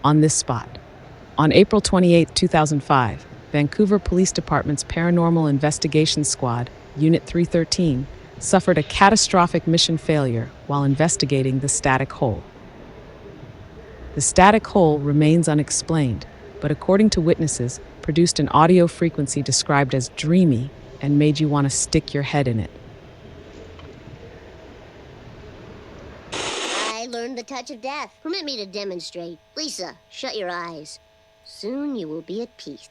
on this spot. On April 28, 2005, Vancouver Police Department's Paranormal Investigation Squad, Unit 313, suffered a catastrophic mission failure while investigating the static hole. The static hole remains unexplained, but according to witnesses, produced an audio frequency described as dreamy and made you want to stick your head in it. I learned the touch of death. Permit me to demonstrate. Lisa, shut your eyes. Soon you will be at peace.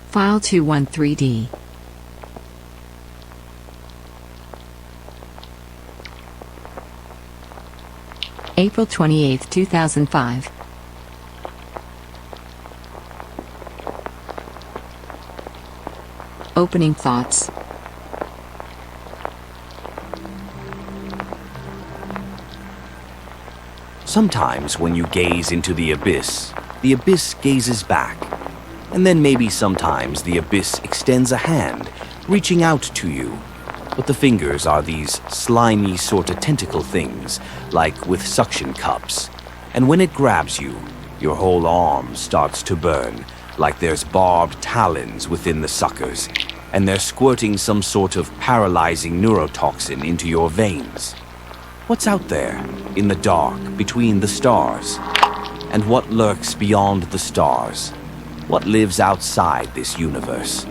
File 213D. April 28, 2005. Opening thoughts. Sometimes when you gaze into the abyss gazes back. And then maybe sometimes the abyss extends a hand, reaching out to you. But the fingers are these slimy sorta tentacle things, like with suction cups. And when it grabs you, your whole arm starts to burn, like there's barbed talons within the suckers, and they're squirting some sort of paralyzing neurotoxin into your veins. What's out there, in the dark, between the stars? And what lurks beyond the stars? What lives outside this universe?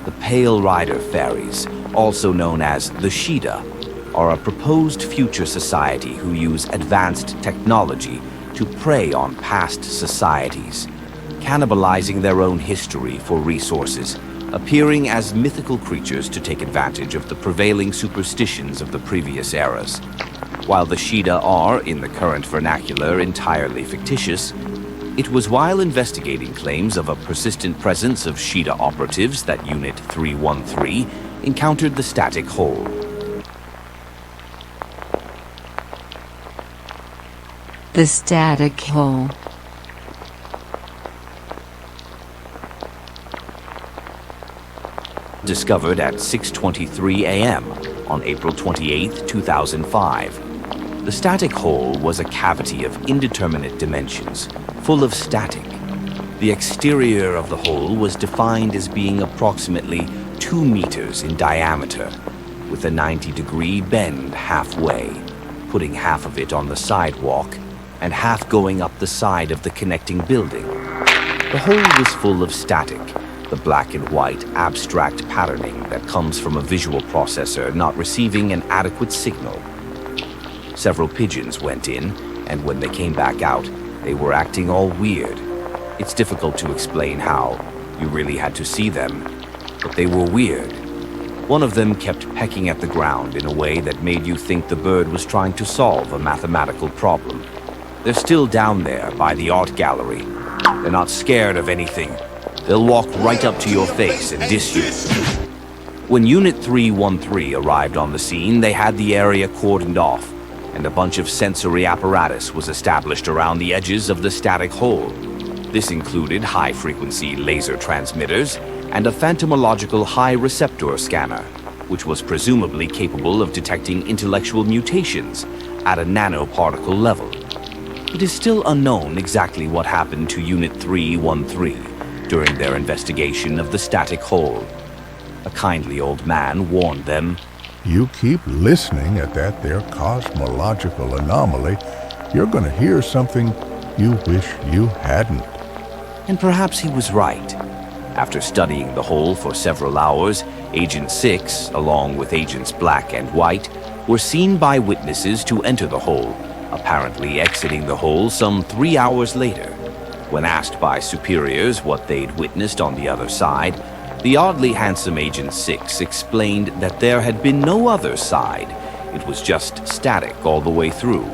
The Pale Rider Fairies, also known as the Shida, are a proposed future society who use advanced technology to prey on past societies, cannibalizing their own history for resources, appearing as mythical creatures to take advantage of the prevailing superstitions of the previous eras. While the Shida are, in the current vernacular, entirely fictitious, it was while investigating claims of a persistent presence of Shida operatives that Unit 313 encountered the static hole. The static hole. Discovered at 6:23 a.m. on April 28, 2005. The static hole was a cavity of indeterminate dimensions, full of static. The exterior of the hole was defined as being approximately 2 meters in diameter, with a 90-degree bend halfway, putting half of it on the sidewalk and half going up the side of the connecting building. The hole was full of static, the black and white abstract patterning that comes from a visual processor not receiving an adequate signal. Several pigeons went in, and when they came back out, they were acting all weird. It's difficult to explain how. You really had to see them. But they were weird. One of them kept pecking at the ground in a way that made you think the bird was trying to solve a mathematical problem. They're still down there by the art gallery. They're not scared of anything. They'll walk right up to your face and diss you. When Unit 313 arrived on the scene, they had the area cordoned off, and a bunch of sensory apparatus was established around the edges of the static hole. This included high-frequency laser transmitters and a phantomological high receptor scanner, which was presumably capable of detecting intellectual mutations at a nanoparticle level. It is still unknown exactly what happened to Unit 313 during their investigation of the static hole. A kindly old man warned them, "You keep listening at that there cosmological anomaly, you're gonna hear something you wish you hadn't." And perhaps he was right. After studying the hole for several hours, Agent 6, along with Agents Black and White, were seen by witnesses to enter the hole, apparently exiting the hole some 3 hours later. When asked by superiors what they'd witnessed on the other side, the oddly handsome Agent 6 explained that there had been no other side. It was just static all the way through.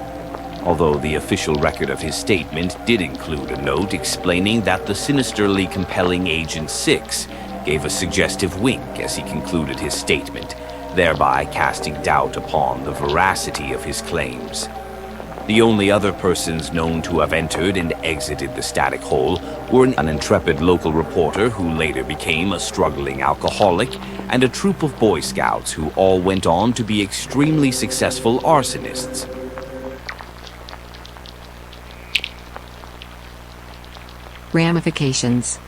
Although the official record of his statement did include a note explaining that the sinisterly compelling Agent 6 gave a suggestive wink as he concluded his statement, thereby casting doubt upon the veracity of his claims. The only other persons known to have entered and exited the static hole were an intrepid local reporter who later became a struggling alcoholic and a troop of Boy Scouts who all went on to be extremely successful arsonists. Ramifications.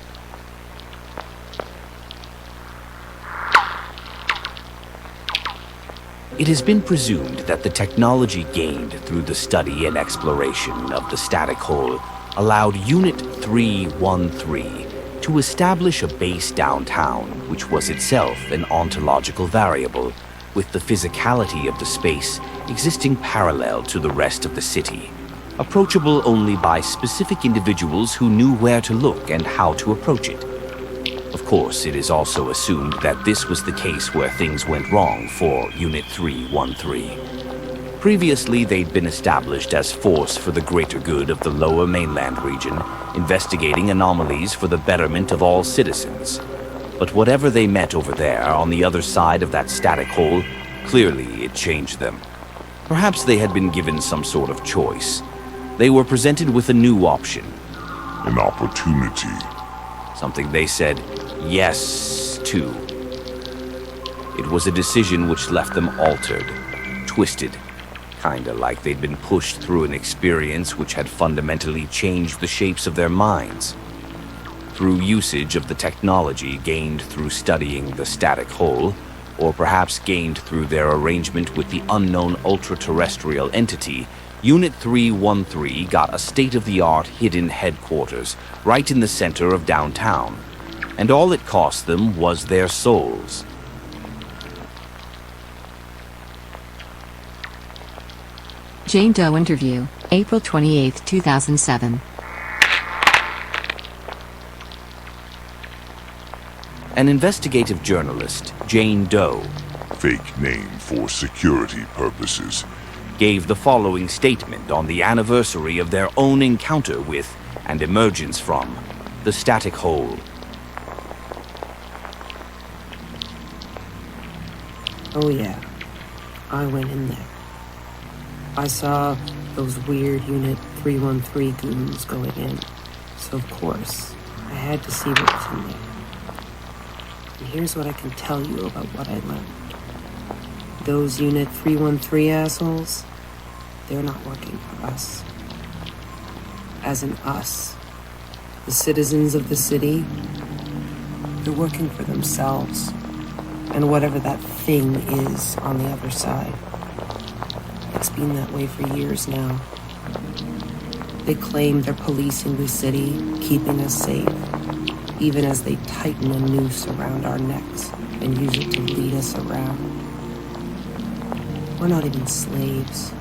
It has been presumed that the technology gained through the study and exploration of the static hole allowed Unit 313 to establish a base downtown, which was itself an ontological variable, with the physicality of the space existing parallel to the rest of the city, approachable only by specific individuals who knew where to look and how to approach it. Of course, it is also assumed that this was the case where things went wrong for Unit 313. Previously, they'd been established as force for the greater good of the lower mainland region, investigating anomalies for the betterment of all citizens. But whatever they met over there on the other side of that static hole, clearly it changed them. Perhaps they had been given some sort of choice. They were presented with a new option. An opportunity. Something they said yes to. It was a decision which left them altered, twisted, kinda like they'd been pushed through an experience which had fundamentally changed the shapes of their minds. Through usage of the technology gained through studying the static hole, or perhaps gained through their arrangement with the unknown ultra-terrestrial entity, Unit 313 got a state-of-the-art hidden headquarters right in the center of downtown, and all it cost them was their souls. Jane Doe interview, April 28, 2007. An investigative journalist, Jane Doe, Fake name for security purposes. gave the following statement on the anniversary of their own encounter with, and emergence from, the static hole. Oh yeah, I went in there. I saw those weird Unit 313 goons going in, so of course, I had to see what was in there. And here's what I can tell you about what I learned. Those Unit 313 assholes, they're not working for us. As in us, the citizens of the city, they're working for themselves and whatever that thing is on the other side. It's been that way for years now. They claim they're policing the city, keeping us safe, even as they tighten a noose around our necks and use it to lead us around. We're not even slaves.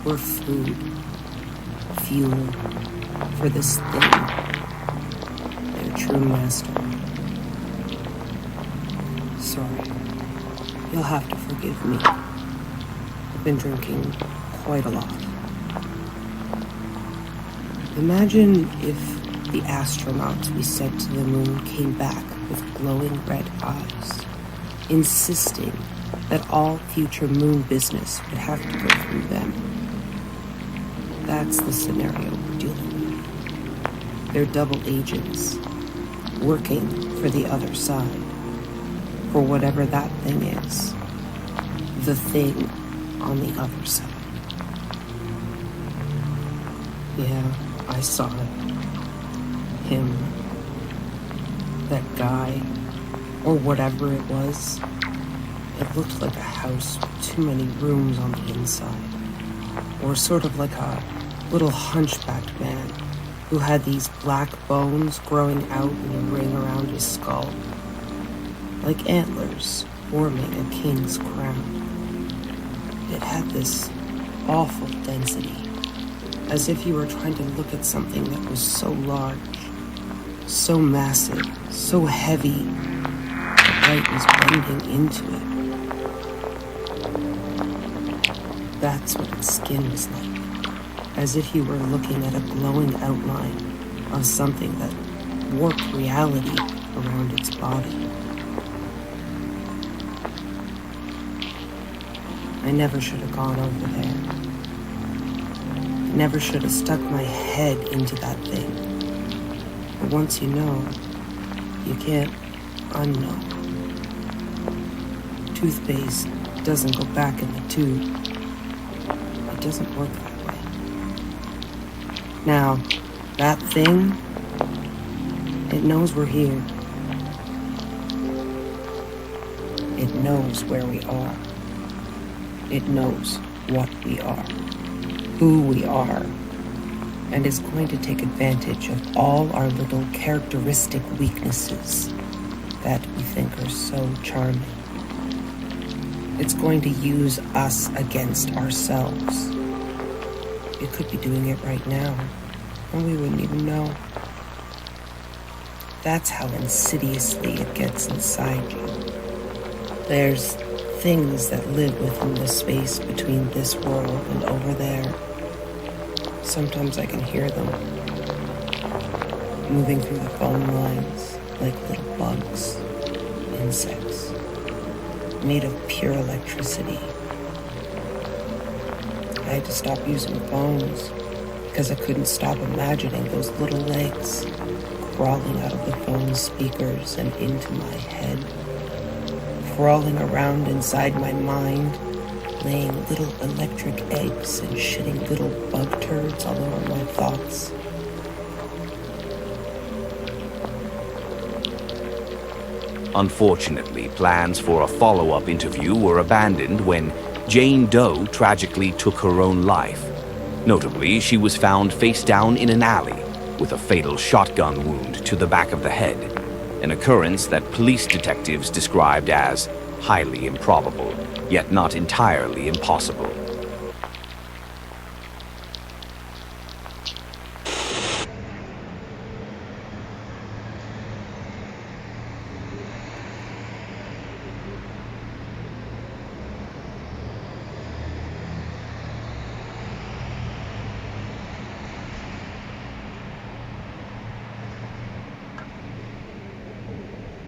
We're food, fuel for this thing, their true master. Sorry, you'll have to forgive me. I've been drinking quite a lot. Imagine if the astronauts we sent to the moon came back with glowing red eyes, insisting that all future moon business would have to go through them. That's the scenario we're dealing with. They're double agents, working for the other side, for whatever that thing is, the thing on the other side. Yeah, I saw it. Him. That guy, or whatever it was. It looked like a house with too many rooms on the inside. Or sort of like a little hunchbacked man who had these black bones growing out in a ring around his skull. Like antlers forming a king's crown. It had this awful density, as if you were trying to look at something that was so large, so massive, so heavy, the light was blending into it. That's what its skin was like, as if you were looking at a glowing outline of something that warped reality around its body. I never should have gone over there. never should have stuck my head into that thing. But once you know, you can't unknow. Toothpaste doesn't go back in the tube. It doesn't work that way. Now, that thing, it knows we're here. It knows where we are. It knows what we are, who we are, and is going to take advantage of all our little characteristic weaknesses that we think are so charming. It's going to use us against ourselves. It could be doing it right now, and we wouldn't even know. That's how insidiously it gets inside you. There's things that live within the space between this world and over there. Sometimes I can hear them moving through the phone lines like little bugs, insects, made of pure electricity. I had to stop using phones because I couldn't stop imagining those little legs crawling out of the phone speakers and into my head, crawling around inside my mind, laying little electric eggs and shitting little bug turds all over my thoughts. Unfortunately, plans for a follow-up interview were abandoned when Jane Doe tragically took her own life. Notably, she was found face down in an alley with a fatal shotgun wound to the back of the head, an occurrence that police detectives described as highly improbable, yet not entirely impossible.